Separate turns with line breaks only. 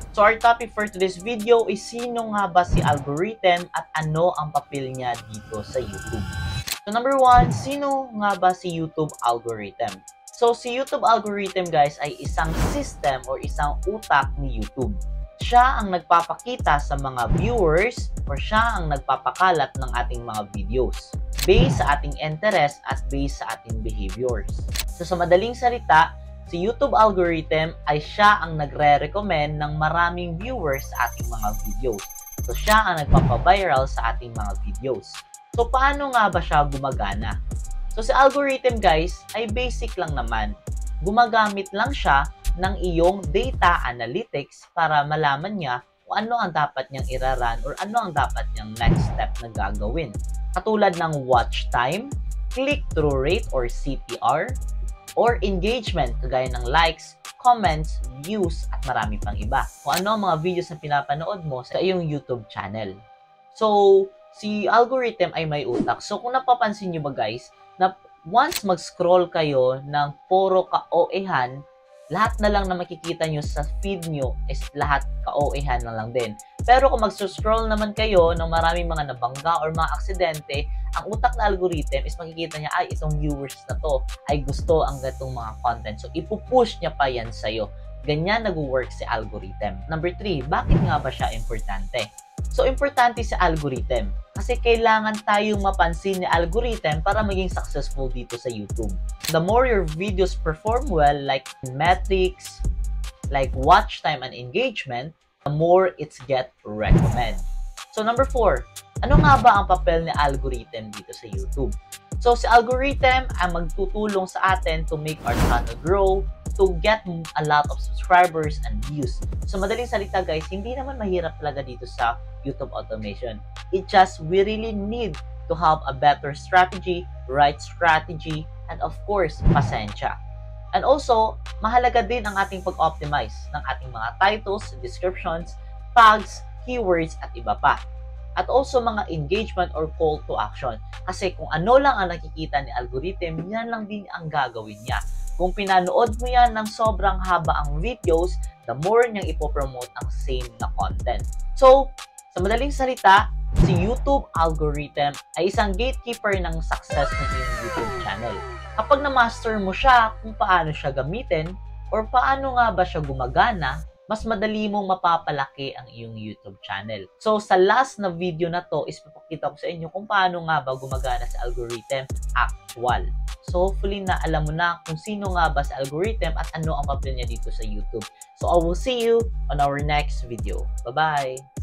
So our topic for today's video is sino nga ba si algorithm at ano ang papel niya dito sa YouTube. So number 1, sino nga ba si YouTube algorithm? So si YouTube algorithm guys ay isang system or isang utak ni YouTube. Siya ang nagpapakita sa mga viewers or siya ang nagpapakalat ng ating mga videos based sa ating interest at based sa ating behaviors. So sa madaling salita, si YouTube algorithm ay siya ang nagre-recommend ng maraming viewers sa ating mga videos. So siya ang nagpapa-viral sa ating mga videos. So paano nga ba siya gumagana? So si algorithm guys ay basic lang naman. Gumagamit lang siya ng iyong data analytics para malaman niya kung ano ang dapat niyang iraran or ano ang dapat niyang next step na gagawin. Katulad ng watch time, click-through rate or CTR, or engagement kagaya ng likes, comments, views, at marami pang iba. Kung ano ang mga videos na pinapanood mo sa iyong YouTube channel. So, si algorithm ay may utak. So, kung napapansin nyo ba guys, na once mag-scroll kayo ng puro ka-OA-han, lahat na lang na makikita nyo sa feed nyo is lahat ka-OA-han na lang din. Pero kung mag-scroll naman kayo ng maraming mga nabangga or mga aksidente, ang utak na algorithm is makikita niya, ay, itong viewers na to ay gusto ang gatong mga content. So, ipupush niya pa yan sa'yo. Ganyan nag-work si algorithm. Number 3, bakit nga ba siya importante? So, importante si algorithm kasi kailangan tayong mapansin ni algorithm para maging successful dito sa YouTube. The more your videos perform well, like metrics, like watch time and engagement, the more it's get recommend. So, number 4, ano nga ba ang papel ni algorithm dito sa YouTube? So, si algorithm ay magtutulong sa atin to make our channel grow, to get a lot of subscribers and views. So, madaling salita guys, hindi naman mahirap talaga dito sa YouTube automation. It just, we really need to have a better strategy, right strategy, and of course, pasensya. And also, mahalaga din ang ating pag-optimize ng ating mga titles, descriptions, tags, keywords, at iba pa. At also mga engagement or call to action. Kasi kung ano lang ang nakikita ni algorithm, yan lang din ang gagawin niya. Kung pinanood mo yan ng sobrang haba ang videos, the more niyang ipopromote ang same na content. So, sa madaling salita, si YouTube algorithm ay isang gatekeeper ng success ng iyong YouTube channel. Kapag na-master mo siya kung paano siya gamitin or paano nga ba siya gumagana, mas madali mong mapapalaki ang iyong YouTube channel. So, sa last na video na to is papakita ko sa inyo kung paano nga ba gumagana sa algorithm actual. So, hopefully na alam mo na kung sino nga ba sa algorithm at ano ang papel niya dito sa YouTube. So, I will see you on our next video. Bye-bye!